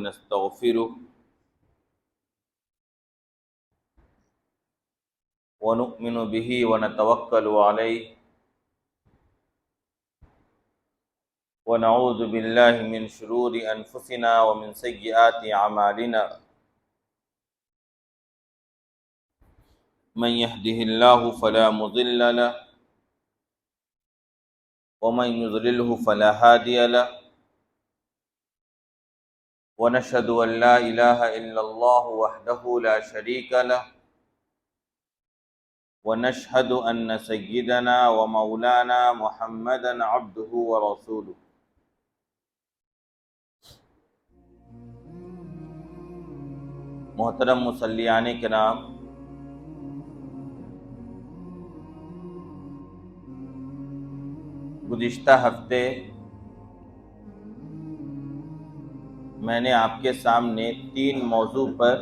ونستغفره ونؤمن به ونتوكل عليه ونعوذ بالله من شرور أنفسنا ومن سيئات أعمالنا من يهده الله فلا مضل له ومن يضلله فلا هادي له ونشهد أن لا إله إلا الله وحده لا شريك له ونشهد أن سيدنا ومولانا محمدا عبده ورسوله محترم مصلیان کرام، گزشتہ ہفتے میں نے آپ کے سامنے 3 موضوع پر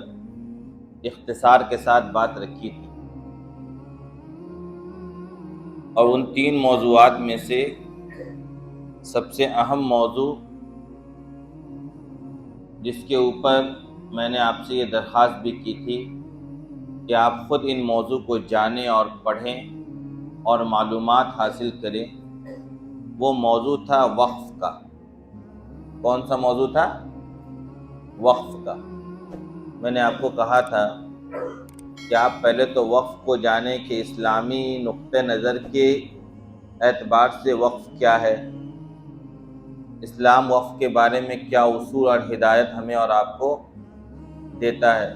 اختصار کے ساتھ بات رکھی تھی، اور ان 3 موضوعات میں سے سب سے اہم موضوع جس کے اوپر میں نے آپ سے یہ درخواست بھی کی تھی کہ آپ خود ان موضوع کو جانیں اور پڑھیں اور معلومات حاصل کریں، وہ موضوع تھا وقف کا۔ کون سا موضوع تھا؟ وقف کا۔ میں نے آپ کو کہا تھا کہ آپ پہلے تو وقف کو جانیں کہ اسلامی نقطہ نظر کے اعتبار سے وقف کیا ہے، اسلام وقف کے بارے میں کیا اصول اور ہدایت ہمیں اور آپ کو دیتا ہے،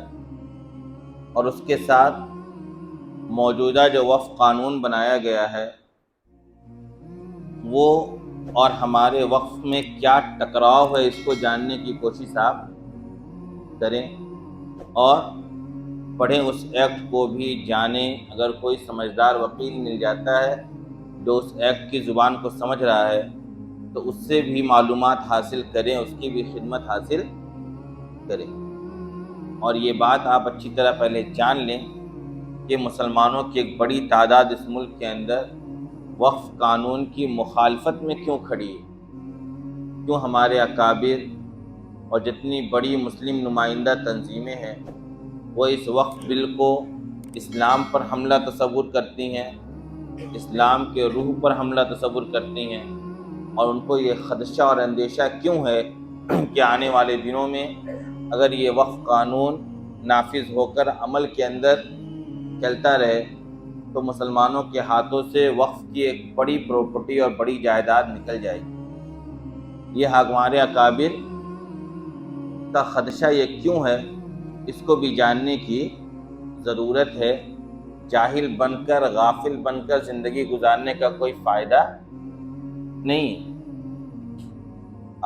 اور اس کے ساتھ موجودہ جو وقف قانون بنایا گیا ہے وہ اور ہمارے وقف میں کیا ٹکراؤ ہے، اس کو جاننے کی کوشش آپ کریں اور پڑھیں، اس ایکٹ کو بھی جانیں۔ اگر کوئی سمجھدار وکیل مل جاتا ہے جو اس ایکٹ کی زبان کو سمجھ رہا ہے تو اس سے بھی معلومات حاصل کریں، اس کی بھی خدمت حاصل کریں۔ اور یہ بات آپ اچھی طرح پہلے جان لیں کہ مسلمانوں کی ایک بڑی تعداد اس ملک کے اندر وقف قانون کی مخالفت میں کیوں کھڑی ہے، کیوں ہمارے اکابر اور جتنی بڑی مسلم نمائندہ تنظیمیں ہیں وہ اس وقف بل کو اسلام پر حملہ تصور کرتی ہیں، اسلام کے روح پر حملہ تصور کرتی ہیں، اور ان کو یہ خدشہ اور اندیشہ کیوں ہے کہ آنے والے دنوں میں اگر یہ وقف قانون نافذ ہو کر عمل کے اندر چلتا رہے تو مسلمانوں کے ہاتھوں سے وقف کی ایک بڑی پراپرٹی اور بڑی جائیداد نکل جائے گی۔ یہ ہمارے اکابر کا خدشہ یہ کیوں ہے، اس کو بھی جاننے کی ضرورت ہے۔ جاہل بن کر، غافل بن کر زندگی گزارنے کا کوئی فائدہ نہیں۔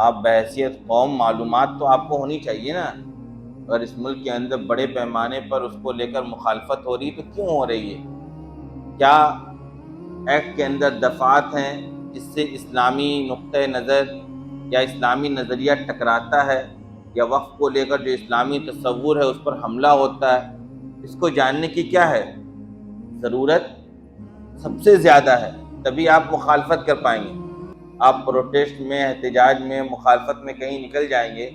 آپ بحیثیت قوم معلومات تو آپ کو ہونی چاہیے نا، اگر اس ملک کے اندر بڑے پیمانے پر اس کو لے کر مخالفت ہو رہی تو کیوں ہو رہی ہے؟ کیا ایکٹ کے اندر دفعات ہیں جس سے اسلامی نقطہ نظر یا اسلامی نظریہ ٹکراتا ہے، یا وقف کو لے کر جو اسلامی تصور ہے اس پر حملہ ہوتا ہے؟ اس کو جاننے کی کیا ہے ضرورت؟ سب سے زیادہ ہے، تبھی آپ مخالفت کر پائیں گے۔ آپ پروٹیسٹ میں، احتجاج میں، مخالفت میں کہیں نکل جائیں گے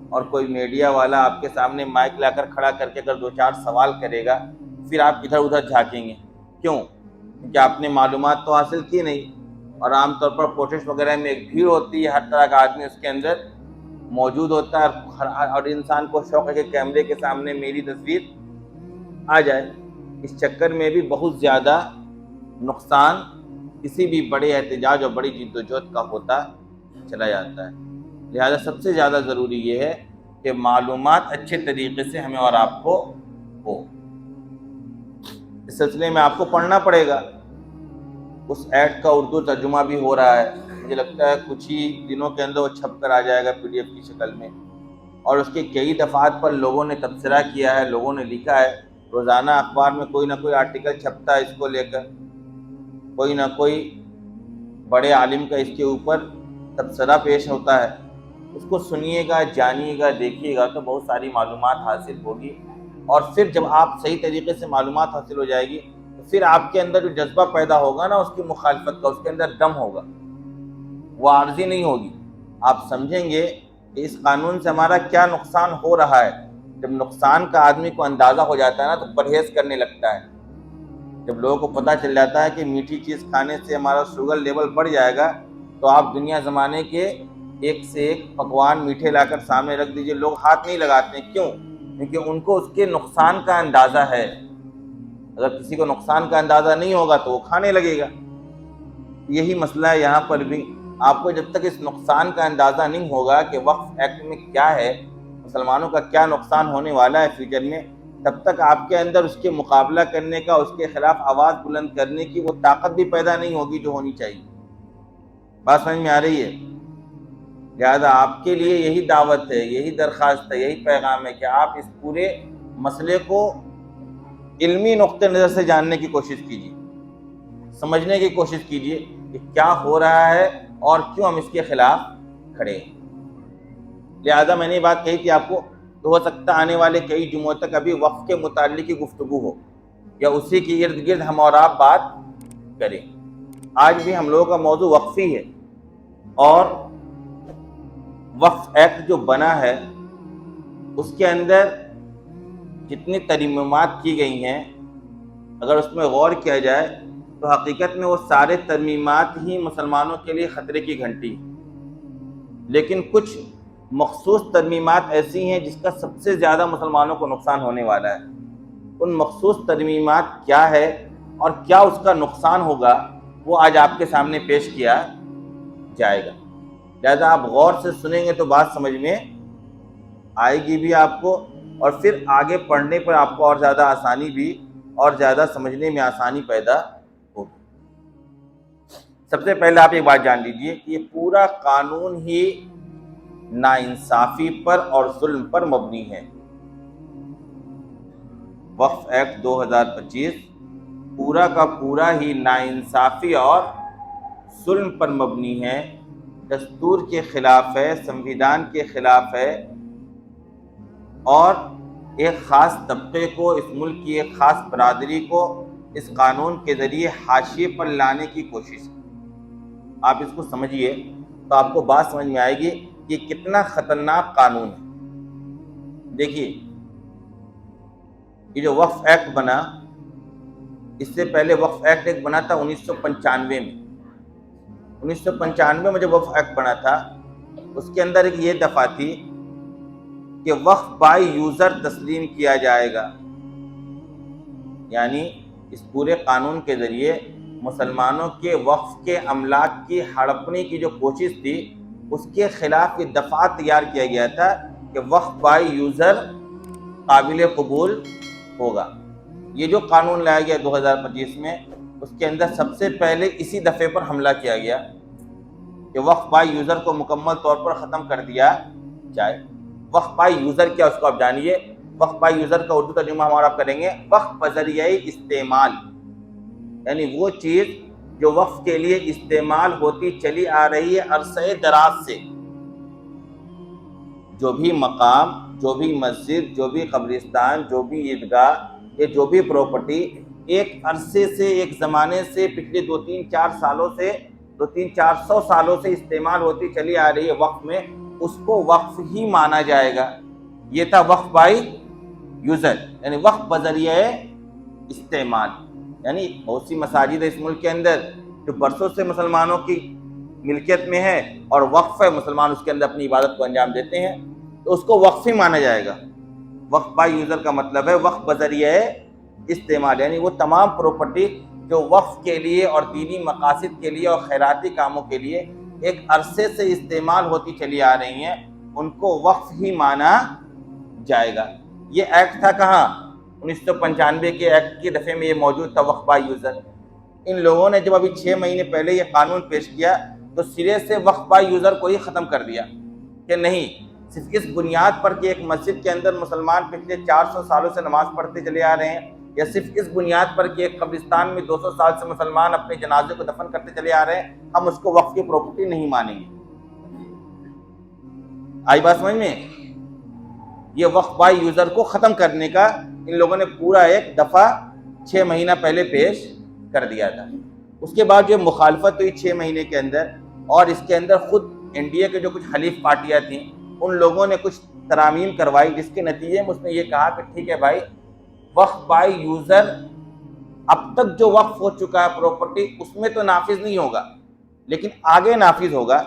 اور کوئی میڈیا والا آپ کے سامنے مائک لا کر کھڑا کر کے اگر 2-4 سوال کرے گا پھر آپ ادھر ادھر جھانکیں گے، کیوں؟ کیونکہ آپ نے معلومات تو حاصل کی نہیں۔ اور عام طور پر پروٹیسٹ وغیرہ میں ایک بھیڑ ہوتی ہے، ہر طرح کا آدمی اس کے اندر موجود ہوتا ہے، اور انسان کو شوق ہے کہ کیمرے کے سامنے میری تصویر آ جائے۔ اس چکر میں بھی بہت زیادہ نقصان کسی بھی بڑے احتجاج اور بڑی جدوجہد کا ہوتا چلا جاتا ہے۔ لہذا سب سے زیادہ ضروری یہ ہے کہ معلومات اچھے طریقے سے ہمیں اور آپ کو ہو۔ اس سلسلے میں آپ کو پڑھنا پڑے گا۔ اس ایکٹ کا اردو ترجمہ بھی ہو رہا ہے، مجھے لگتا ہے کچھ ہی دنوں کے اندر وہ چھپ کر آ جائے گا PDF کی شکل میں، اور اس کے کئی دفعات پر لوگوں نے تبصرہ کیا ہے، لوگوں نے لکھا ہے۔ روزانہ اخبار میں کوئی نہ کوئی آرٹیکل چھپتا ہے اس کو لے کر، کوئی نہ کوئی بڑے عالم کا اس کے اوپر تبصرہ پیش ہوتا ہے۔ اس کو سنیے گا، جانیے گا، دیکھیے گا تو بہت ساری معلومات حاصل ہوگی، اور پھر جب آپ صحیح طریقے سے معلومات حاصل ہو جائے گی تو پھر آپ کے اندر جو جذبہ پیدا ہوگا نا اس کی مخالفت کا، اس کے اندر دم ہوگا، وہ عارضی نہیں ہوگی۔ آپ سمجھیں گے کہ اس قانون سے ہمارا کیا نقصان ہو رہا ہے۔ جب نقصان کا آدمی کو اندازہ ہو جاتا ہے نا تو پرہیز کرنے لگتا ہے۔ جب لوگوں کو پتہ چل جاتا ہے کہ میٹھی چیز کھانے سے ہمارا شوگر لیول بڑھ جائے گا تو آپ دنیا زمانے کے ایک سے ایک پکوان میٹھے لا کر سامنے رکھ دیجئے، لوگ ہاتھ نہیں لگاتے ہیں۔ کیوں؟ کیونکہ ان کو اس کے نقصان کا اندازہ ہے۔ اگر کسی کو نقصان کا اندازہ نہیں ہوگا تو وہ کھانے لگے گا۔ یہی مسئلہ ہے یہاں پر بھی۔ آپ کو جب تک اس نقصان کا اندازہ نہیں ہوگا کہ وقف ایکٹ میں کیا ہے، مسلمانوں کا کیا نقصان ہونے والا ہے فیوچر میں، تب تک آپ کے اندر اس کے مقابلہ کرنے کا، اس کے خلاف آواز بلند کرنے کی وہ طاقت بھی پیدا نہیں ہوگی جو ہونی چاہیے۔ بات سمجھ میں آ رہی ہے؟ لہٰذا آپ کے لیے یہی دعوت ہے، یہی درخواست ہے، یہی پیغام ہے کہ آپ اس پورے مسئلے کو علمی نقطہ نظر سے جاننے کی کوشش کیجیے، سمجھنے کی کوشش کیجیے کہ کیا ہو رہا ہے اور کیوں ہم اس کے خلاف کھڑے ہیں۔ لہٰذا میں نے یہ بات کہی تھی آپ کو، تو ہو سکتا ہے آنے والے کئی جمعوں تک ابھی وقف کے متعلق کی گفتگو ہو یا اسی کے ارد گرد ہم اور آپ بات کریں۔ آج بھی ہم لوگوں کا موضوع وقفی ہے، اور وقف ایکٹ جو بنا ہے اس کے اندر جتنی ترمیمات کی گئی ہیں، اگر اس میں غور کیا جائے تو حقیقت میں وہ سارے ترمیمات ہی مسلمانوں کے لیے خطرے کی گھنٹی، لیکن کچھ مخصوص ترمیمات ایسی ہیں جس کا سب سے زیادہ مسلمانوں کو نقصان ہونے والا ہے۔ ان مخصوص ترمیمات کیا ہے اور کیا اس کا نقصان ہوگا، وہ آج آپ کے سامنے پیش کیا جائے گا۔ لہذا آپ غور سے سنیں گے تو بات سمجھ میں آئے گی بھی آپ کو، اور پھر آگے پڑھنے پر آپ کو اور زیادہ آسانی بھی، اور زیادہ سمجھنے میں آسانی پیدا ہوگی۔ سب سے پہلے آپ ایک بات جان لیجئے کہ یہ پورا قانون ہی ناانصافی پر اور ظلم پر مبنی ہے۔ وقف ایکٹ 2025 پورا کا پورا ہی ناانصافی اور ظلم پر مبنی ہے، دستور کے خلاف ہے، سنویدھان کے خلاف ہے، اور ایک خاص طبقے کو، اس ملک کی ایک خاص برادری کو اس قانون کے ذریعے حاشیے پر لانے کی کوشش ہے۔ آپ اس کو سمجھیے تو آپ کو بات سمجھ میں آئے گی کہ یہ کتنا خطرناک قانون ہے۔ دیکھیے، یہ جو وقف ایکٹ بنا، اس سے پہلے وقف ایکٹ ایک بنا تھا 1995 میں۔ 1995 میں جب وقف ایکٹ بنا تھا، اس کے اندر ایک یہ دفعہ تھی کہ وقف بائی یوزر تسلیم کیا جائے گا، یعنی اس پورے قانون کے ذریعے مسلمانوں کے وقف کے املاک کی ہڑپنے کی جو کوشش تھی، اس کے خلاف یہ دفعہ تیار کیا گیا تھا کہ وقف بائی یوزر قابل قبول ہوگا۔ یہ جو قانون لایا گیا 2025 میں، اس کے اندر سب سے پہلے اسی دفعے پر حملہ کیا گیا کہ وقف بائی یوزر کو مکمل طور پر ختم کر دیا جائے۔ وقف بائی یوزر کیا، اس کو آپ جانیے۔ وقف بائی یوزر کا اردو ترجمہ ہم اور آپ کریں گے وقف بذریعہ استعمال، یعنی وہ چیز جو وقف کے لیے استعمال ہوتی چلی آ رہی ہے عرصہ دراز سے، جو بھی مقام، جو بھی مسجد، جو بھی قبرستان، جو بھی عیدگاہ، یا جو بھی پراپرٹی ایک عرصے سے، ایک زمانے سے، پچھلے 200-400 سالوں سے استعمال ہوتی چلی آ رہی ہے وقف میں، اس کو وقف ہی مانا جائے گا۔ یہ تھا وقف بائی یوزر، یعنی وقف بذریعہ استعمال۔ یعنی بہت سی مساجد ہے اس ملک کے اندر جو برسوں سے مسلمانوں کی ملکیت میں ہے اور وقف ہے، مسلمان اس کے اندر اپنی عبادت کو انجام دیتے ہیں، تو اس کو وقف ہی مانا جائے گا۔ وقف بائی یوزر کا مطلب ہے وقف بذریعہ استعمال، یعنی وہ تمام پراپرٹی جو وقف کے لیے اور دینی مقاصد کے لیے اور خیراتی کاموں کے لیے ایک عرصے سے استعمال ہوتی چلی آ رہی ہیں، ان کو وقف ہی مانا جائے گا۔ یہ ایکٹ تھا کہاں؟ 1995 کے ایکٹ کی دفعے میں یہ موجود تھا وقف بائی یوزر۔ ان لوگوں نے جب ابھی 6 مہینے پہلے یہ قانون پیش کیا تو سرے سے وقف بائی یوزر کو ہی ختم کر دیا کہ نہیں، صرف اس بنیاد پر کہ ایک مسجد کے اندر مسلمان پچھلے 400 سالوں سے نماز پڑھتے چلے آ رہے ہیں، یا صرف اس بنیاد پر کہ ایک قبرستان میں 200 سال سے مسلمان اپنے جنازے کو دفن کرتے چلے آ رہے ہیں، ہم اس کو وقف کی پراپرٹی نہیں مانیں گے۔ آئی بات سمجھ میں؟ یہ وقف بائی یوزر کو ختم کرنے کا ان لوگوں نے پورا ایک دفعہ 6 مہینہ پہلے پیش کر دیا تھا۔ اس کے بعد جو مخالفت ہوئی 6 مہینے کے اندر، اور اس کے اندر خود انڈیا کے جو کچھ حلیف پارٹیاں تھیں، ان لوگوں نے کچھ ترامیم کروائی جس کے نتیجے میں اس نے یہ کہا کہ ٹھیک ہے بھائی، وقف بائی یوزر اب تک جو وقف ہو چکا ہے پراپرٹی اس میں تو نافذ نہیں ہوگا، لیکن آگے نافذ ہوگا۔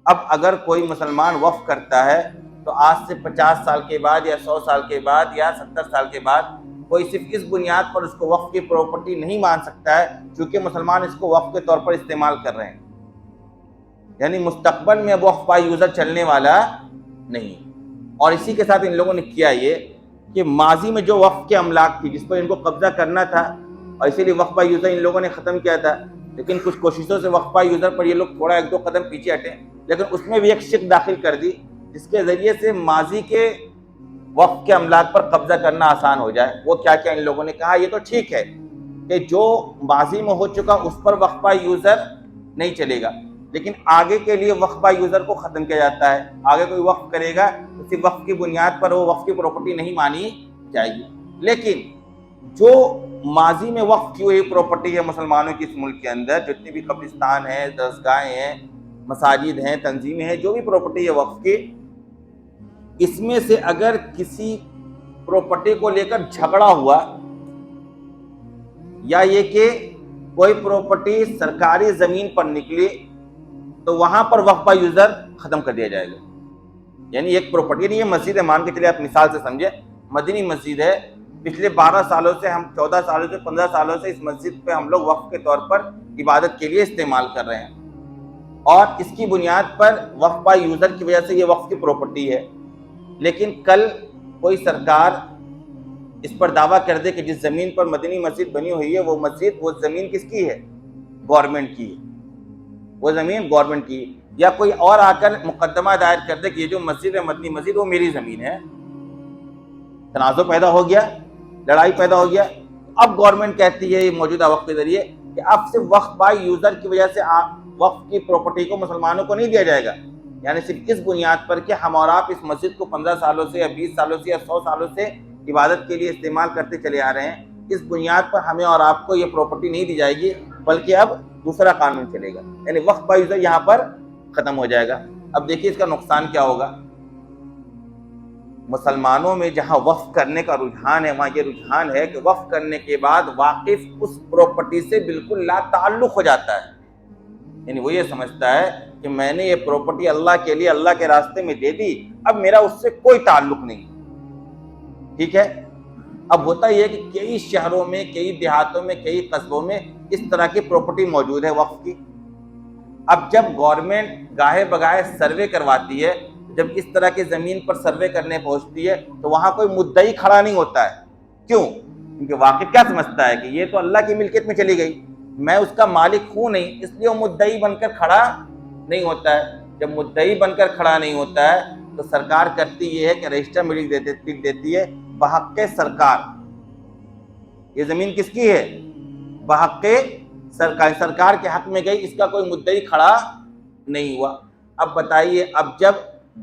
اب اگر کوئی مسلمان وقف کرتا ہے تو آج سے 50 سال کے بعد یا 100 سال کے بعد یا 70 سال کے بعد کوئی صرف اس بنیاد پر اس کو وقف کی پراپرٹی نہیں مان سکتا ہے چونکہ مسلمان اس کو وقف کے طور پر استعمال کر رہے ہیں، یعنی مستقبل میں وقف بائی یوزر چلنے والا نہیں۔ اور اسی کے ساتھ ان لوگوں نے کیا یہ کہ ماضی میں جو وقف کے املاک تھی جس پر ان کو قبضہ کرنا تھا، اور اسی لیے وقف بائی یوزر ان لوگوں نے ختم کیا تھا، لیکن کچھ کوششوں سے وقف بائی یوزر پر یہ لوگ تھوڑا 1-2 قدم پیچھے ہٹے، لیکن اس میں بھی ایک شق داخل کر دی جس کے ذریعے سے ماضی کے وقف کے املاک پر قبضہ کرنا آسان ہو جائے۔ وہ کیا کیا ان لوگوں نے کہا، یہ تو ٹھیک ہے کہ جو ماضی میں ہو چکا اس پر وقف بائی یوزر نہیں چلے گا، لیکن آگے کے لیے وقف بائی یوزر کو ختم کیا جاتا ہے۔ آگے کوئی وقف کرے گا تو صرف وقف کی بنیاد پر وہ وقف کی پراپرٹی نہیں مانی جائے گی، لیکن جو ماضی میں وقف کی ہوئی پراپرٹی ہے مسلمانوں کی اس ملک کے اندر، جتنی بھی قبرستان ہیں، درسگاہیں ہیں، مساجد ہیں، تنظیمیں ہیں، جو بھی پراپرٹی ہے وقف کی، اس میں سے اگر کسی پراپرٹی کو لے کر جھگڑا ہوا یا یہ کہ کوئی پراپرٹی سرکاری زمین پر نکلی تو وہاں پر وقف بائی یوزر ختم کر دیا جائے گا۔ یعنی ایک پراپرٹی نہیں، یہ مسجد ہے، مان کے چلے آپ مثال سے سمجھے، مدنی مسجد ہے، پچھلے 12 سالوں سے، ہم 14 سالوں سے، 15 سالوں سے اس مسجد پہ ہم لوگ وقف کے طور پر عبادت کے لیے استعمال کر رہے ہیں، اور اس کی بنیاد پر وقف بائی یوزر کی وجہ سے یہ وقف کی پراپرٹی ہے، لیکن کل کوئی سرکار اس پر دعویٰ کر دے کہ جس زمین پر مدنی مسجد بنی ہوئی ہے وہ مسجد، وہ زمین کس کی ہے؟ گورنمنٹ کی ہے، وہ زمین گورنمنٹ کی، یا کوئی اور آ کر مقدمہ دائر کر دے کہ یہ جو مسجد ہے مدنی مسجد وہ میری زمین ہے، تنازع پیدا ہو گیا، لڑائی پیدا ہو گیا۔ اب گورنمنٹ کہتی ہے موجودہ وقت کے ذریعے کہ اب صرف وقف بائی یوزر کی وجہ سے وقف کی پراپرٹی کو مسلمانوں کو نہیں دیا جائے گا، یعنی صرف اس بنیاد پر کہ ہم اور آپ اس مسجد کو 15 سالوں سے یا 20 سالوں سے یا 100 سالوں سے عبادت کے لیے استعمال کرتے چلے آ رہے ہیں، اس بنیاد پر ہمیں اور آپ کو یہ پراپرٹی نہیں دی جائے گی، بلکہ اب دوسرا قانون چلے گا، یعنی وقف بائی یوزر یہاں پر ختم ہو جائے گا۔ اب دیکھیے اس کا نقصان کیا ہوگا۔ مسلمانوں میں جہاں وقف کرنے کا رجحان ہے وہاں یہ رجحان ہے کہ وقف کرنے کے بعد واقف اس پراپرٹی سے بالکل لا تعلق ہو جاتا ہے، یعنی وہ یہ سمجھتا ہے کہ میں نے یہ پراپرٹی اللہ کے لیے اللہ کے راستے میں دے دی، اب میرا اس سے کوئی تعلق نہیں، ٹھیک ہے۔ اب ہوتا یہ ہے کہ کئی شہروں میں، کئی دیہاتوں میں، کئی قصبوں میں اس طرح کی پراپرٹی موجود ہے وقف کی۔ اب جب گورنمنٹ گاہے بگاہے سروے کرواتی ہے، جب اس طرح کی زمین پر سروے کرنے پہنچتی ہے تو وہاں کوئی مدعی کھڑا نہیں ہوتا ہے، کیوں؟ کیونکہ واقف کیا سمجھتا ہے کہ یہ تو اللہ کی ملکیت میں چلی گئی، میں اس کا مالک ہوں نہیں، اس لیے وہ مدعی بن کر کھڑا نہیں ہوتا ہے۔ جب مدعی بن کر کھڑا نہیں ہوتا ہے تو سرکار کرتی یہ ہے کہ رجسٹر میں لکھ دیتی ہے بحق سرکار، یہ زمین کس کی ہے؟ بحق سرکار کے حق میں گئی، اس کا کوئی مدعی کھڑا نہیں ہوا۔ اب بتائیے، اب جب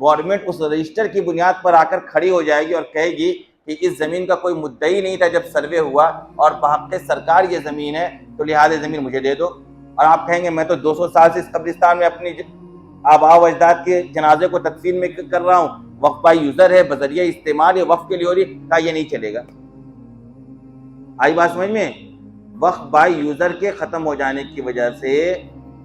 گورنمنٹ اس رجسٹر کی بنیاد پر آ کر کھڑی ہو جائے گی اور کہے گی کہ اس زمین کا کوئی مدعی نہیں تھا جب سروے ہوا اور بحق سرکار یہ زمین ہے تو لہٰذا زمین مجھے دے دو، اور آپ کہیں گے میں تو 200 سال سے اس قبرستان میں اپنی آباء و اجداد کے جنازے کو تدفین میں کر رہا ہوں، وقف بائی یوزر ہے، بذریعہ استعمال یہ وقف کے لیے ہو رہی، کہا یہ نہیں چلے گا۔ آئی بات سمجھ میں؟ وقف بائی یوزر کے ختم ہو جانے کی وجہ سے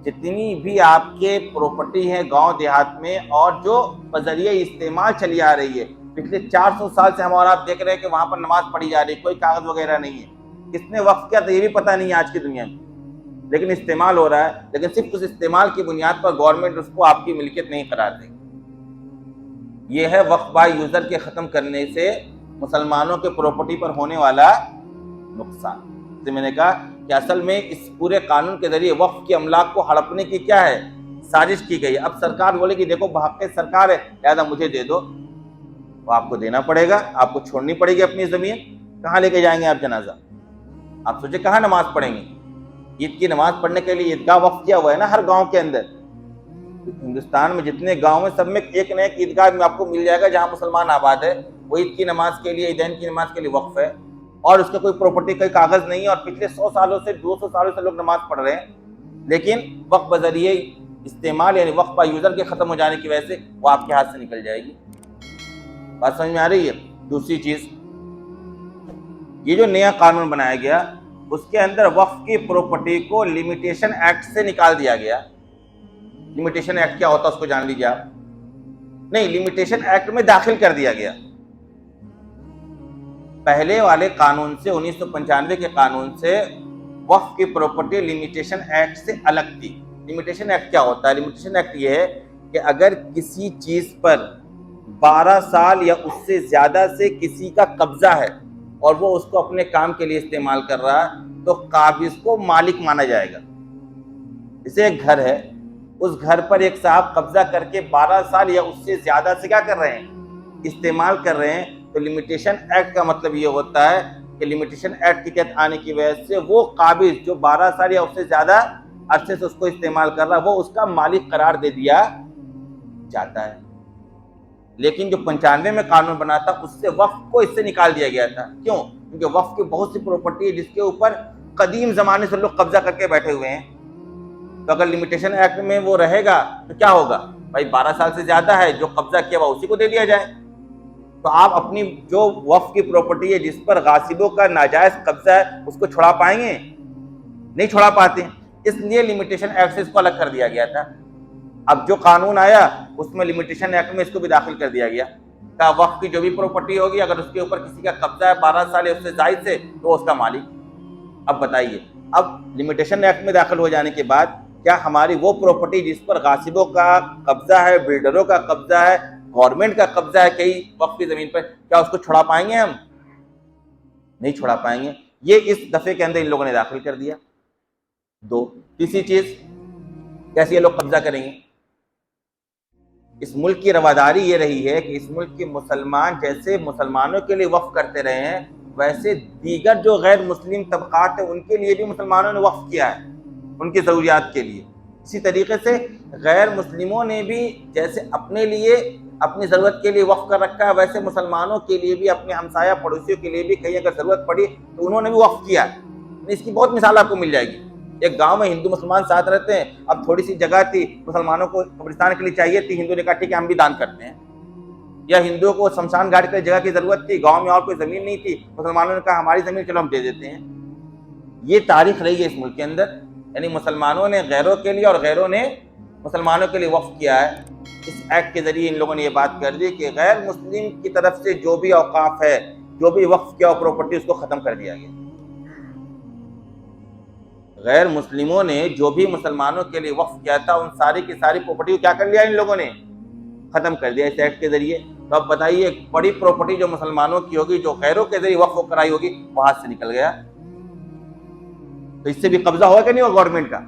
جتنی بھی آپ کے پراپرٹی ہیں گاؤں دیہات میں اور جو بذریعہ استعمال چلی آ رہی ہے، پچھلے 400 سال سے ہم اور آپ دیکھ رہے ہیں کہ وہاں پر نماز پڑھی جا رہی ہے، کوئی کاغذ وغیرہ نہیں ہے، کس نے وقف کیا تو یہ بھی پتہ نہیں ہے آج کی دنیا میں، لیکن استعمال ہو رہا ہے، لیکن صرف اس استعمال کی بنیاد پر گورنمنٹ اس کو آپ کی ملکیت نہیں قرار دے گی۔ یہ ہے وقف بائی یوزر کے ختم کرنے سے مسلمانوں کے پراپرٹی پر ہونے والا نقصان۔ جیسے میں نے کہا کہ اصل میں اس پورے قانون کے ذریعے وقف کے املاک کو ہڑپنے کی کیا ہے؟ سازش کی گئی ہے۔ اب سرکار بولے کہ دیکھو بحق سرکار ہے لہذا مجھے دے دو، وہ آپ کو دینا پڑے گا، آپ کو چھوڑنی پڑے گی اپنی زمین۔ کہاں لے کے جائیں گے آپ جنازہ؟ آپ سوچے کہاں نماز پڑھیں گے؟ عید کی نماز پڑھنے کے لیے عیدگاہ وقف کیا ہوا ہے نا ہر گاؤں کے اندر، ہندوستان میں جتنے گاؤں ہیں سب میں ایک نہ ایک عیدگاہ میں آپ کو مل جائے گا جہاں مسلمان آباد ہے، وہ عید کی نماز کے لیے، عیدین کی نماز کے لیے وقف ہے، اور اس کا کوئی پراپرٹی کا کاغذ نہیں ہے، اور پچھلے 100 سالوں سے 200 سالوں سے لوگ نماز پڑھ رہے ہیں، لیکن وقف بذریعہ استعمال یعنی وقف بائی یوزر کے ختم ہو جانے کی وجہ سے وہ آپ کے ہاتھ سے نکل جائے گی۔ بات سمجھ میں آ رہی ہے؟ دوسری چیز، یہ جو نیا قانون بنایا گیا اس کے اندر وقف کی پراپرٹی کو لمیٹیشن ایکٹ سے نکال دیا گیا۔ لمیٹیشن ایکٹ کیا ہوتا ہے اس کو جان لیجیے آپ، نہیں لمیٹیشن ایکٹ میں داخل کر دیا گیا۔ پہلے والے قانون سے 1995 کے قانون سے وقف کی پراپرٹی لمیٹیشن ایکٹ سے الگ تھی۔ لمیٹیشن ایکٹ کیا ہوتا ہے؟ لمیٹیشن ایکٹ یہ ہے کہ اگر کسی چیز پر 12 سال یا اس سے زیادہ سے کسی کا قبضہ ہے اور وہ اس کو اپنے کام کے لیے استعمال کر رہا ہے تو قابض کو مالک مانا جائے گا۔ جیسے ایک گھر ہے، اس گھر پر ایک صاحب قبضہ کر کے 12 سال یا اس سے زیادہ سے کیا کر رہے ہیں؟ استعمال کر رہے ہیں، تو لمیٹیشن ایکٹ کا مطلب یہ ہوتا ہے کہ لمیٹیشن ایکٹ کے تحت آنے کی وجہ سے وہ قابض جو 12 سال یا اس سے زیادہ عرصے سے اس کو استعمال کر رہا ہے وہ اس کا مالک قرار دے دیا جاتا ہے۔ لیکن جو 95 میں قانون بنا تھا اس سے وقف کو اس سے نکال دیا گیا تھا۔ کیوں؟ کیونکہ وقف کی بہت سی پراپرٹی ہے جس کے اوپر قدیم زمانے سے لوگ قبضہ کر کے بیٹھے ہوئے ہیں، تو اگر لمیٹیشن ایکٹ میں وہ رہے گا تو کیا ہوگا؟ بھائی 12 سال سے زیادہ ہے، جو قبضہ کیا ہوا اسی کو دے دیا جائے۔ تو آپ اپنی جو وقف کی پراپرٹی ہے جس پر غاصبوں کا ناجائز قبضہ ہے اس کو چھڑا پائیں گے؟ نہیں چھڑا پاتے، اس لیے لمیٹیشن ایکٹ سے اس کو الگ کر دیا گیا تھا۔ اب جو قانون آیا اس میں لمیٹیشن ایکٹ میں اس کو بھی داخل کر دیا گیا کہ وقف کی جو بھی پراپرٹی ہوگی اگر اس کے اوپر کسی کا قبضہ ہے 12 سال یا اس سے زائد سے تو اس کا مالک۔ اب بتائیے، اب لمیٹیشن ایکٹ میں داخل ہو جانے کے بعد کیا ہماری وہ پراپرٹی جس پر غاصبوں کا قبضہ ہے، بلڈروں کا قبضہ ہے، گورنمنٹ کا قبضہ ہے کئی وقف کی زمین پر، کیا اس کو چھڑا پائیں گے؟ ہم نہیں چھڑا پائیں گے۔ یہ اس دفعے کے اندر ان لوگوں نے داخل کر دیا۔ دو، تیسری چیز، کیسے یہ لوگ قبضہ کریں گے؟ اس ملک کی رواداری یہ رہی ہے کہ اس ملک کے مسلمان جیسے مسلمانوں کے لیے وقف کرتے رہے ہیں ویسے دیگر جو غیر مسلم طبقات ہیں ان کے لیے بھی مسلمانوں نے وقف کیا ہے ان کی ضروریات کے لیے۔ اسی طریقے سے غیر مسلموں نے بھی جیسے اپنے لیے اپنی ضرورت کے لیے وقف کر رکھا ہے ویسے مسلمانوں کے لیے بھی، اپنے ہمسایہ پڑوسیوں کے لیے بھی کہیں اگر ضرورت پڑی تو انہوں نے بھی وقف کیا ہے۔ اس کی بہت مثال آپ کو مل جائے گی۔ ایک گاؤں میں ہندو مسلمان ساتھ رہتے ہیں، اب تھوڑی سی جگہ تھی، مسلمانوں کو قبرستان کے لیے چاہیے تھی، ہندو نے کہا ٹھیک ہے ہم بھی دان کرتے ہیں۔ یا ہندوؤں کو شمشان گھاٹ کے جگہ کی ضرورت تھی، گاؤں میں اور کوئی زمین نہیں تھی، مسلمانوں نے کہا ہماری زمین چلو ہم دے دیتے ہیں۔ یہ تاریخ رہی ہے اس ملک کے اندر، یعنی مسلمانوں نے غیروں کے لیے اور غیروں نے مسلمانوں کے لیے وقف کیا ہے۔ اس ایکٹ کے ذریعے ان لوگوں نے یہ بات کر دی کہ غیر مسلم کی طرف سے جو بھی اوقاف ہے، جو بھی وقف کیا پراپرٹی، اس کو ختم کر دیا گیا۔ غیر مسلموں نے جو بھی مسلمانوں کے لیے وقف کیا تھا ان ساری کی ساری پراپرٹی کو کیا کر لیا ان لوگوں نے؟ ختم کر دیا اس ایکٹ کے ذریعے۔ تو اب بتائیے ایک بڑی پراپرٹی جو مسلمانوں کی ہوگی، جو غیروں کے ذریعے وقف کرائی ہوگی، وہ ہاتھ سے نکل گیا۔ تو اس سے بھی قبضہ ہوگا کہ نہیں ہوگا گورنمنٹ کا؟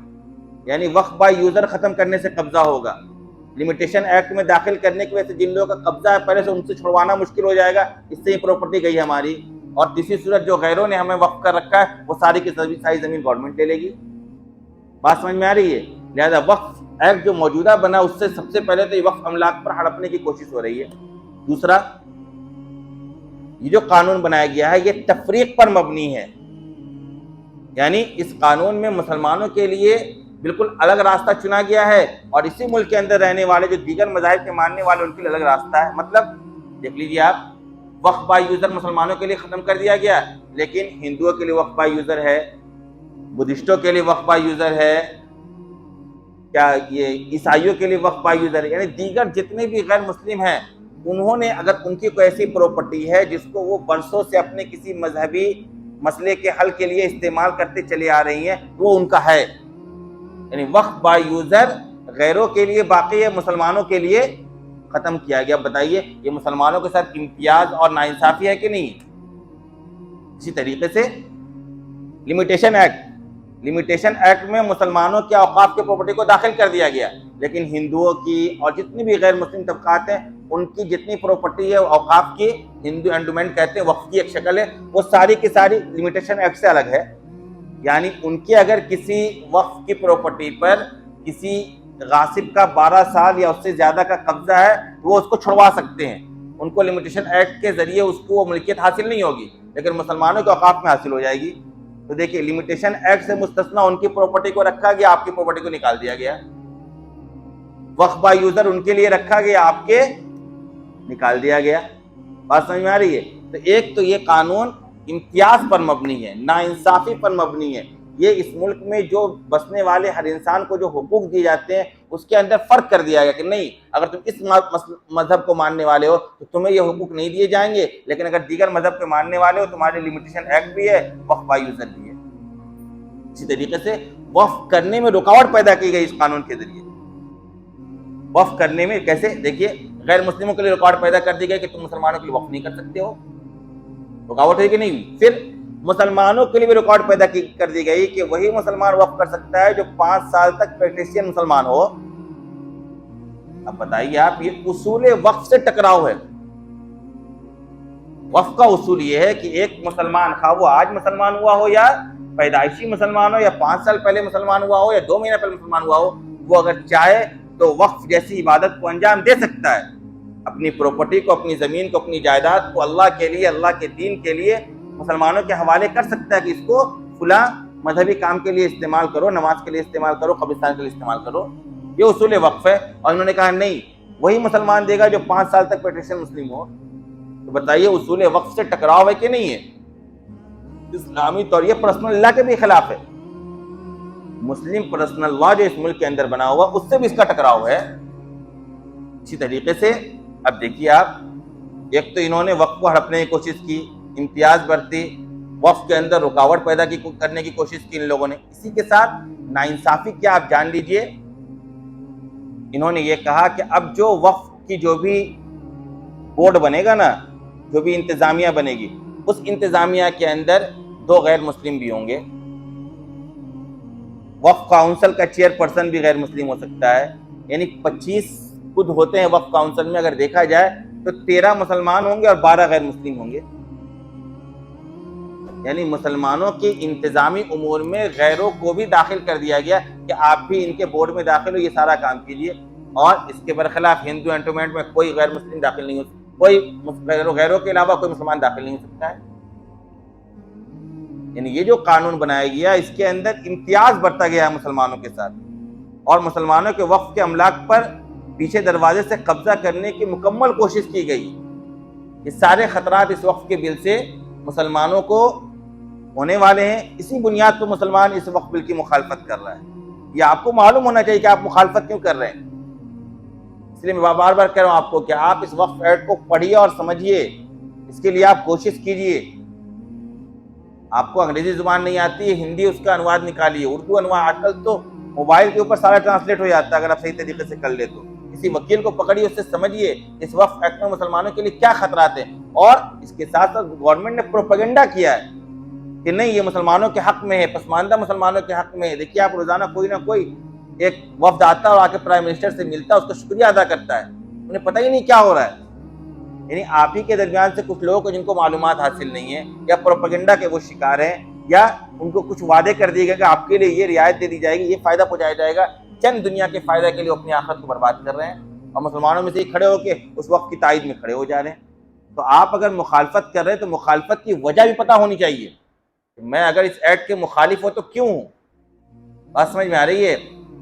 یعنی وقف بائی یوزر ختم کرنے سے قبضہ ہوگا، لمیٹیشن ایکٹ میں داخل کرنے کی وجہ سے جن لوگوں کا قبضہ ہے پہلے سے ان سے چھڑوانا مشکل ہو جائے گا، اس سے ہی پراپرٹی گئی ہماری۔ اور تیسری صورت جو غیروں نے ہمیں وقف کر رکھا ہے وہ ساری کی ساری زمین گورنمنٹ لے لے گی۔ بات سمجھ میں آ رہی ہے؟ لہذا وقف ایکٹ جو موجودہ بنا اس سے سب سے پہلے تو یہ وقف املاک پر ہڑپنے کی کوشش ہو رہی ہے۔ دوسرا، یہ جو قانون بنایا گیا ہے یہ تفریق پر مبنی ہے، یعنی اس قانون میں مسلمانوں کے لیے بالکل الگ راستہ چنا گیا ہے اور اسی ملک کے اندر رہنے والے جو دیگر مذاہب کے ماننے والے ان کے لیے الگ راستہ ہے۔ مطلب دیکھ لیجیے آپ، وقف بائی یوزر مسلمانوں کے لیے ختم کر دیا گیا، لیکن ہندوؤں کے لیے وقف بائی یوزر ہے، بدھسٹوں کے لیے وقف بائی یوزر ہے، کیا یہ عیسائیوں کے لیے وقف بائی یوزر ہے، یعنی دیگر جتنے بھی غیر مسلم ہیں انہوں نے اگر ان کی کوئی ایسی پراپرٹی ہے جس کو وہ برسوں سے اپنے کسی مذہبی مسئلے کے حل کے لیے استعمال کرتے چلے آ رہی ہیں وہ ان کا ہے۔ یعنی وقف بائی یوزر غیروں کے لیے باقی ہے، مسلمانوں کے لیے ختم کیا گیا۔ بتائیے یہ مسلمانوں کے ساتھ امتیاز اور ناانصافی ہے کہ نہیں؟ اسی طریقے سے لمیٹیشن ایکٹ میں مسلمانوں کے اوقاف کے پراپرٹی کو داخل کر دیا گیا، لیکن ہندوؤں کی اور جتنی بھی غیر مسلم طبقات ہیں ان کی جتنی پراپرٹی ہے اوقاف کی، ہندو انڈومنٹ کہتے ہیں، وقف کی ایک شکل ہے، وہ ساری کی ساری لمیٹیشن ایکٹ سے الگ ہے۔ یعنی ان کی اگر کسی وقف کی پراپرٹی پر کسی غاصب کا 12 سال یا اس سے زیادہ کا قبضہ ہے تو وہ اس کو چھڑوا سکتے ہیں، ان کو لمیٹیشن ایکٹ کے ذریعے اس کو وہ ملکیت حاصل نہیں ہوگی، لیکن مسلمانوں کے اوقاف میں حاصل ہو جائے گی۔ تو دیکھیے لمیٹیشن ایکٹ سے مستثنا ان کی پراپرٹی کو رکھا گیا، آپ کی پراپرٹی کو نکال دیا گیا۔ وقف بائی یوزر ان کے لیے رکھا گیا، آپ کے نکال دیا گیا۔ بات سمجھ میں آ رہی ہے؟ تو ایک تو یہ قانون امتیاز پر مبنی ہے، ناانصافی پر مبنی ہے۔ یہ اس ملک میں جو بسنے والے ہر انسان کو جو حقوق دیے جاتے ہیں اس کے اندر فرق کر دیا گیا کہ نہیں، اگر تم اس مذہب کو ماننے والے ہو تو تمہیں یہ حقوق نہیں دیے جائیں گے، لیکن اگر دیگر مذہب کے ماننے والے ہو تمہارے لمیٹیشن ایکٹ بھی ہے، وقف بائی یوزر بھی ہے۔ اسی طریقے سے وقف کرنے میں رکاوٹ پیدا کی گئی اس قانون کے ذریعے۔ وقف کرنے میں کیسے؟ دیکھیے، غیر مسلموں کے لیے رکاوٹ پیدا کر دی گئی کہ تم مسلمانوں کے لیے وقف نہیں کر سکتے ہو، رکاوٹ ہے کہ نہیں ہوئی؟ پھر مسلمانوں کے لیے بھی رکاوٹ پیدا کر دی گئی کہ وہی مسلمان وقف کر سکتا ہے جو 5 سال تک پریکٹیشین مسلمان ہو۔ اب بتائیے آپ، یہ اصول وقف سے ٹکراؤ ہے۔ وقف کا اصول یہ ہے کہ ایک مسلمان، خواہ وہ آج مسلمان ہوا ہو یا پیدائشی مسلمان ہو یا 5 سال پہلے مسلمان ہوا ہو یا 2 مہینے پہلے مسلمان ہوا ہو، وہ اگر چاہے تو وقف جیسی عبادت کو انجام دے سکتا ہے، اپنی پراپرٹی کو، اپنی زمین کو، اپنی جائیداد کو اللہ کے لیے، اللہ کے دین کے لیے مسلمانوں کے حوالے کر سکتا ہے کہ اس کو فلاں مذہبی کام کے لیے استعمال کرو، نماز کے لیے استعمال کرو، قبرستان کے لیے استعمال کرو۔ یہ اصول وقف ہے۔ اور انہوں نے کہا نہیں، وہی مسلمان دے گا جو 5 سال تک پیٹریشن مسلم ہو۔ تو بتائیے اصول وقف سے ٹکراؤ ہے کہ نہیں ہے؟ اسلامی طور یہ پرسنل لا کے بھی خلاف ہے۔ مسلم پرسنل لا جو اس ملک کے اندر بنا ہوا اس سے بھی اس کا ٹکراؤ ہے۔ اسی طریقے سے اب دیکھیے آپ، ایک تو انہوں نے وقف کو ہڑپنے کی کوشش کی، امتیاز برتی، وقف کے اندر رکاوٹ پیدا کرنے کی کوشش کی ان لوگوں نے۔ اسی کے ساتھ ناانصافی کیا آپ جان لیجئے، انہوں نے یہ کہا کہ اب جو وقف کی جو بھی بورڈ بنے گا نا، جو بھی انتظامیہ بنے گی، اس انتظامیہ کے اندر 2 غیر مسلم بھی ہوں گے۔ وقف کاؤنسل کا چیئر پرسن بھی غیر مسلم ہو سکتا ہے، یعنی 25 خود ہوتے ہیں وقف کاؤنسل میں، اگر دیکھا جائے تو 13 مسلمان ہوں گے اور 12 غیر مسلم ہوں گے۔ یعنی مسلمانوں کے انتظامی امور میں غیروں کو بھی داخل کر دیا گیا کہ آپ بھی ان کے بورڈ میں داخل ہو، یہ سارا کام کیجیے۔ اور اس کے برخلاف ہندو انٹومنٹ میں کوئی غیر مسلم داخل نہیں ہو سکتا، کوئی غیروں کے علاوہ کوئی مسلمان داخل نہیں ہو سکتا ہے۔ یعنی یہ جو قانون بنایا گیا اس کے اندر امتیاز برتا گیا ہے مسلمانوں کے ساتھ، اور مسلمانوں کے وقف کے املاک پر پیچھے دروازے سے قبضہ کرنے کی مکمل کوشش کی گئی۔ یہ سارے خطرات اس وقف کے بل سے مسلمانوں کو ہونے والے ہیں۔ اسی بنیاد پر مسلمان اس وقف بل کی مخالفت کر رہا ہے۔ یہ آپ کو معلوم ہونا چاہیے کہ آپ مخالفت کیوں کر رہے ہیں۔ اس لیے میں بار بار کہہ رہا ہوں آپ کو کہ آپ اس وقف ایکٹ کو پڑھیے اور سمجھیے، اس کے لیے آپ کوشش کیجیے۔ آپ کو انگریزی زبان نہیں آتی ہے، ہندی اس کا انواد نکالیے، اردو انواد، آج کل تو موبائل کے اوپر سارا ٹرانسلیٹ ہو جاتا ہے، اگر آپ صحیح طریقے سے کر لے تو۔ کسی وکیل کو پکڑیے، اس سے سمجھیے اس وقف ایکٹ میں مسلمانوں کے لیے کیا خطرات ہیں۔ اور اس کے ساتھ ساتھ گورنمنٹ نے پروپیگنڈا کیا ہے کہ نہیں یہ مسلمانوں کے حق میں ہے، پسماندہ مسلمانوں کے حق میں ہے۔ دیکھیے آپ روزانہ کوئی نہ کوئی ایک وفد آتا ہے اور آ کے پرائم منسٹر سے ملتا ہے، اس کا شکریہ ادا کرتا ہے، انہیں پتہ ہی نہیں کیا ہو رہا ہے۔ یعنی آپ ہی کے درمیان سے کچھ لوگوں کو جن کو معلومات حاصل نہیں ہے، یا پروپیگنڈا کے وہ شکار ہیں، یا ان کو کچھ وعدے کر دیے گئے کہ آپ کے لیے یہ رعایت دے دی جائے گی، یہ فائدہ پہنچایا جائے گا، چند دنیا کے فائدہ کے لیے اپنی آخرت کو برباد کر رہے ہیں، اور مسلمانوں میں سے ہی کھڑے ہو کے اس وقت کی تائید میں کھڑے ہو جا رہے ہیں۔ تو آپ اگر مخالفت کر رہے ہیں تو مخالفت کی وجہ بھی پتہ ہونی چاہیے، میں اگر اس ایکٹ کے مخالف ہوں تو کیوں ہوں، بات سمجھ میں آ رہی ہے؟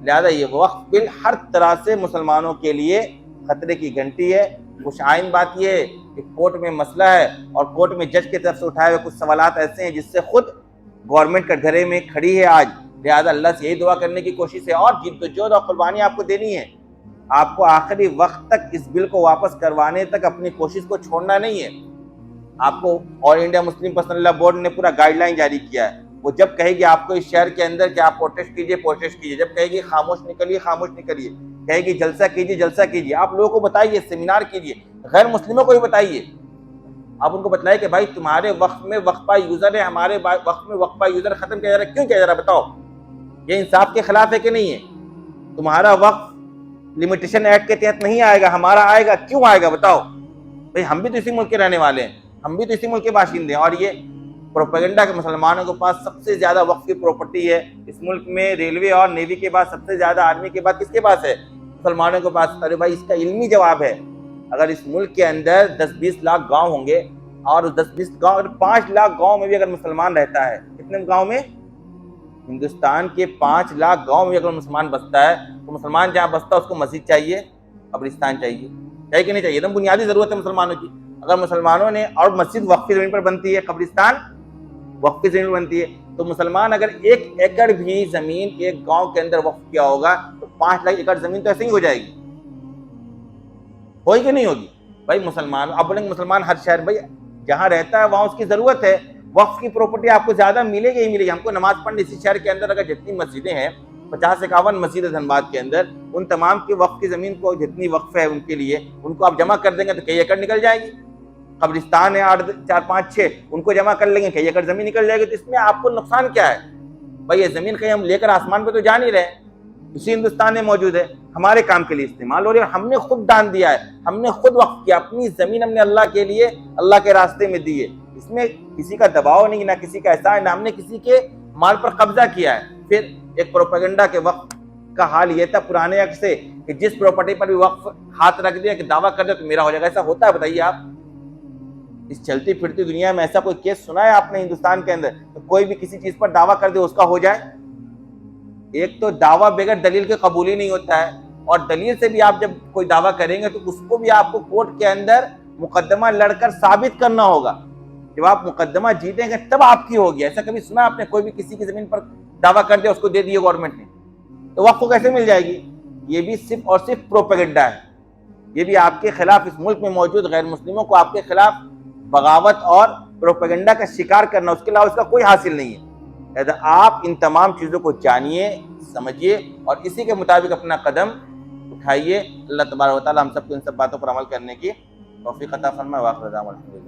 لہذا یہ وقف بل ہر طرح سے مسلمانوں کے لیے خطرے کی گھنٹی ہے۔ خوش آئند بات یہ ہے کہ کورٹ میں مسئلہ ہے اور کورٹ میں جج کی طرف سے اٹھائے ہوئے کچھ سوالات ایسے ہیں جس سے خود گورنمنٹ کا گھرے میں کھڑی ہے آج۔ لہذا اللہ سے یہی دعا کرنے کی کوشش ہے، اور جد و جہد اور قربانی آپ کو دینی ہے۔ آپ کو آخری وقت تک اس بل کو واپس کروانے تک اپنی کوشش کو چھوڑنا نہیں ہے۔ آپ کو آل انڈیا مسلم پرسنل لا بورڈ نے پورا گائیڈ لائن جاری کیا ہے، وہ جب کہے گی آپ کو اس شہر کے اندر کہ آپ پروٹیسٹ کیجئے پروٹیسٹ کیجئے، جب کہے گی خاموش نکلیے خاموش نکلیے، کہے گی جلسہ کیجئے جلسہ کیجئے، آپ لوگوں کو بتائیے، سیمینار کیجئے، غیر مسلموں کو بھی بتائیے، آپ ان کو بتلائیں کہ بھائی تمہارے وقف میں وقفہ یوزر ہے، ہمارے وقف میں وقفہ یوزر ختم کیا جا رہا ہے، کیوں کیا جا رہا ہے بتاؤ، یہ انصاف کے خلاف ہے کہ نہیں ہے؟ تمہارا وقف لمیٹیشن ایکٹ کے تحت نہیں آئے گا، ہمارا آئے گا، کیوں آئے گا بتاؤ؟ بھائی ہم بھی تو اسی ملک کے رہنے والے ہیں، ہم بھی تو اسی ملک کے باشندے ہیں۔ اور یہ پروپیگنڈا کہ مسلمانوں کے پاس سب سے زیادہ وقف کی پراپرٹی ہے اس ملک میں، ریلوے اور نیوی کے بعد سب سے زیادہ، آرمی کے بعد کس کے پاس ہے؟ مسلمانوں کے پاس۔ ارے بھائی اس کا علمی جواب ہے، اگر اس ملک کے اندر 10-20 لاکھ گاؤں ہوں گے، اور 10-20 گاؤں، 5 لاکھ گاؤں میں بھی اگر مسلمان رہتا ہے، کتنے گاؤں میں؟ ہندوستان کے 5 لاکھ گاؤں میں اگر مسلمان بستا ہے تو مسلمان جہاں بستا ہے اس کو مسجد چاہیے، قبرستان چاہیے کہ نہیں چاہیے؟ ایک دم بنیادی ضرورت ہے مسلمانوں کی۔ اگر مسلمانوں نے، اور مسجد وقف کی زمین پر بنتی ہے، قبرستان وقف کی زمین پر بنتی ہے، تو مسلمان اگر 1 ایکڑ بھی زمین ایک گاؤں کے اندر وقف کیا ہوگا تو 5 لاکھ ایکڑ زمین تو ایسے ہی ہو جائے گی، ہوئی کہ نہیں ہوگی؟ بھائی مسلمان، اب بولیں گے مسلمان ہر شہر، بھائی جہاں رہتا ہے وہاں اس کی ضرورت ہے، وقف کی پراپرٹی آپ کو زیادہ ملے گی ہی ملے گی۔ ہم کو نماز پڑھنے اسی شہر کے اندر اگر جتنی مسجدیں ہیں، 50-51 مسجد دھنباد کے اندر، ان تمام کی وقف کی زمین کو جتنی وقف ہے ان کے لیے، ان کو آپ جمع کر دیں گے تو کئی ایکڑ نکل جائے گی۔ قبرستان ہے 8 4 5 6، ان کو جمع کر لیں گے کئی ایکڑ زمین نکل جائے گی۔ تو اس میں آپ کو نقصان کیا ہے؟ بھائی یہ زمین کہیں ہم لے کر آسمان پہ تو جا نہیں رہے، اسی ہندوستان میں موجود ہے، ہمارے کام کے لیے استعمال ہو رہی ہے، ہم نے خود دان دیا ہے، ہم نے خود وقف کیا، اپنی زمین ہم نے اللہ کے لیے، اللہ کے راستے میں دی ہے۔ اس میں کسی کا دباؤ نہیں، نہ کسی کا احسان، نہ ہم نے کسی کے مال پر قبضہ کیا ہے۔ پھر ایک پروپیگنڈا کے وقت کا حال یہ تھا پرانے وقت سے کہ جس پراپرٹی پر بھی وقف ہاتھ رکھ دیا کہ دعویٰ کر دے تو میرا ہو جائے گا۔ ایسا ہوتا ہے بتائیے آپ؟ اس چلتی پھرتی دنیا میں ایسا کوئی کیس سنا ہے آپ نے ہندوستان کے اندر کہ کوئی بھی کسی چیز پر دعویٰ کر دے اس کا ہو جائے؟ ایک تو دعویٰ بغیر دلیل کے قبول ہی نہیں ہوتا ہے، اور دلیل سے بھی آپ جب کوئی دعویٰ کریں گے تو اس کو بھی آپ کو کورٹ کے اندر مقدمہ لڑ کر ثابت کرنا ہوگا۔ جب آپ مقدمہ جیتیں گے تب آپ کی ہوگی۔ ایسا کبھی سنا آپ نے کوئی بھی کسی کی زمین پر دعویٰ کر دیا اس کو دے دیے گورنمنٹ نے، تو وقف کو کیسے مل جائے گی؟ یہ بھی صرف اور صرف پروپیگنڈا ہے، یہ بھی آپ کے خلاف، اس ملک میں موجود غیر مسلموں کو آپ کے خلاف بغاوت اور پروپیگنڈا کا شکار کرنا، اس کے علاوہ اس کا کوئی حاصل نہیں ہے۔ لہذا آپ ان تمام چیزوں کو جانیے، سمجھیے، اور اسی کے مطابق اپنا قدم اٹھائیے۔ اللہ تبارک و تعالی ہم سب کو ان سب باتوں پر عمل کرنے کی توفیق عطا فرمائے۔ واخر دعوانا الحمدللہ۔